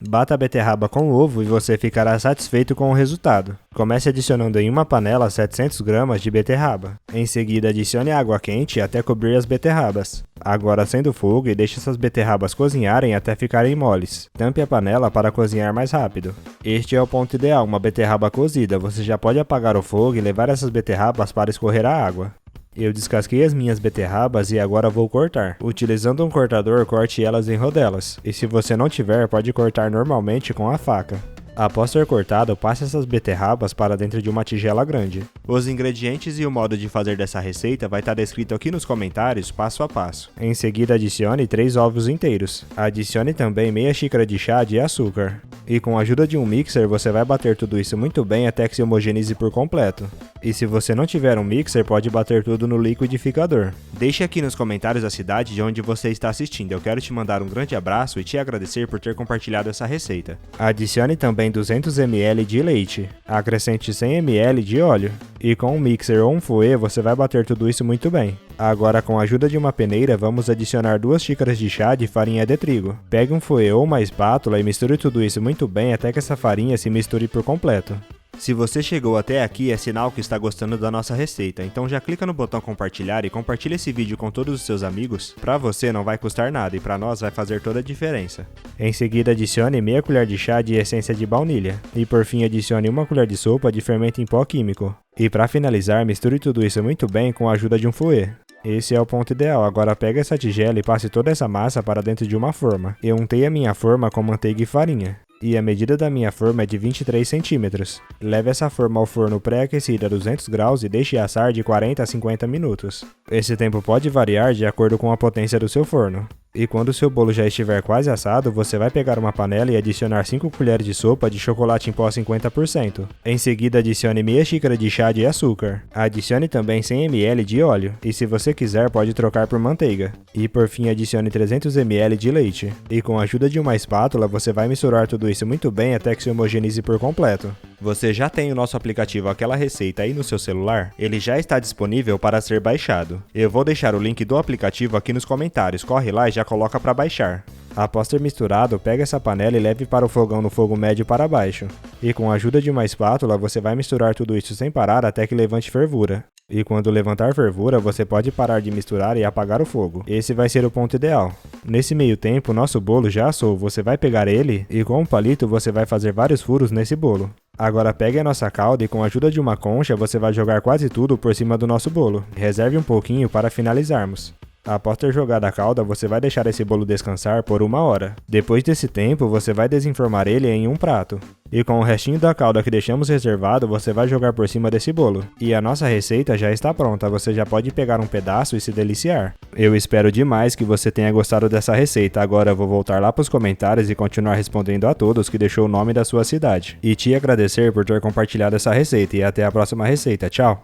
Bata a beterraba com o ovo e você ficará satisfeito com o resultado. Comece adicionando em uma panela 700 gramas de beterraba. Em seguida, adicione água quente até cobrir as beterrabas. Agora acenda o fogo e deixe essas beterrabas cozinharem até ficarem moles. Tampe a panela para cozinhar mais rápido. Este é o ponto ideal, uma beterraba cozida. Você já pode apagar o fogo e levar essas beterrabas para escorrer a água. Eu descasquei as minhas beterrabas e agora vou cortar. Utilizando um cortador, corte elas em rodelas. E se você não tiver, pode cortar normalmente com a faca. Após ter cortado, passe essas beterrabas para dentro de uma tigela grande. Os ingredientes e o modo de fazer dessa receita vai estar descrito aqui nos comentários, passo a passo. Em seguida, adicione 3 ovos inteiros. Adicione também meia xícara de chá de açúcar. E com a ajuda de um mixer, você vai bater tudo isso muito bem até que se homogeneize por completo. E se você não tiver um mixer, pode bater tudo no liquidificador. Deixe aqui nos comentários a cidade de onde você está assistindo. Eu quero te mandar um grande abraço e te agradecer por ter compartilhado essa receita. Adicione também 200 ml de leite. Acrescente 100 ml de óleo. E com um mixer ou um fouet, você vai bater tudo isso muito bem. Agora, com a ajuda de uma peneira, vamos adicionar 2 xícaras de chá de farinha de trigo. Pegue um fouet ou uma espátula e misture tudo isso muito bem até que essa farinha se misture por completo. Se você chegou até aqui, é sinal que está gostando da nossa receita, então já clica no botão compartilhar e compartilha esse vídeo com todos os seus amigos. Para você não vai custar nada e para nós vai fazer toda a diferença. Em seguida, adicione meia colher de chá de essência de baunilha. E por fim, adicione 1 colher de sopa de fermento em pó químico. E para finalizar, misture tudo isso muito bem com a ajuda de um fouet. Esse é o ponto ideal. Agora pega essa tigela e passe toda essa massa para dentro de uma forma. Eu untei a minha forma com manteiga e farinha. E a medida da minha forma é de 23 centímetros. Leve essa forma ao forno pré-aquecido a 200 graus e deixe assar de 40 a 50 minutos. Esse tempo pode variar de acordo com a potência do seu forno. E quando o seu bolo já estiver quase assado, você vai pegar uma panela e adicionar 5 colheres de sopa de chocolate em pó 50%. Em seguida, adicione meia xícara de chá de açúcar. Adicione também 100 ml de óleo, e se você quiser pode trocar por manteiga. E por fim, adicione 300 ml de leite. E com a ajuda de uma espátula, você vai misturar tudo isso muito bem até que se homogeneize por completo. Você já tem o nosso aplicativo Aquela Receita aí no seu celular? Ele já está disponível para ser baixado. Eu vou deixar o link do aplicativo aqui nos comentários, corre lá e já coloca para baixar. Após ter misturado, pega essa panela e leve para o fogão no fogo médio para baixo. E com a ajuda de uma espátula, você vai misturar tudo isso sem parar até que levante fervura. E quando levantar fervura, você pode parar de misturar e apagar o fogo. Esse vai ser o ponto ideal. Nesse meio tempo, nosso bolo já assou. Você vai pegar ele e com um palito você vai fazer vários furos nesse bolo. Agora pegue a nossa calda e com a ajuda de uma concha você vai jogar quase tudo por cima do nosso bolo. Reserve um pouquinho para finalizarmos. Após ter jogado a calda, você vai deixar esse bolo descansar por 1 hora. Depois desse tempo, você vai desenformar ele em um prato. E com o restinho da calda que deixamos reservado, você vai jogar por cima desse bolo. E a nossa receita já está pronta, você já pode pegar um pedaço e se deliciar. Eu espero demais que você tenha gostado dessa receita. Agora eu vou voltar lá para os comentários e continuar respondendo a todos que deixou o nome da sua cidade. E te agradecer por ter compartilhado essa receita e até a próxima receita. Tchau!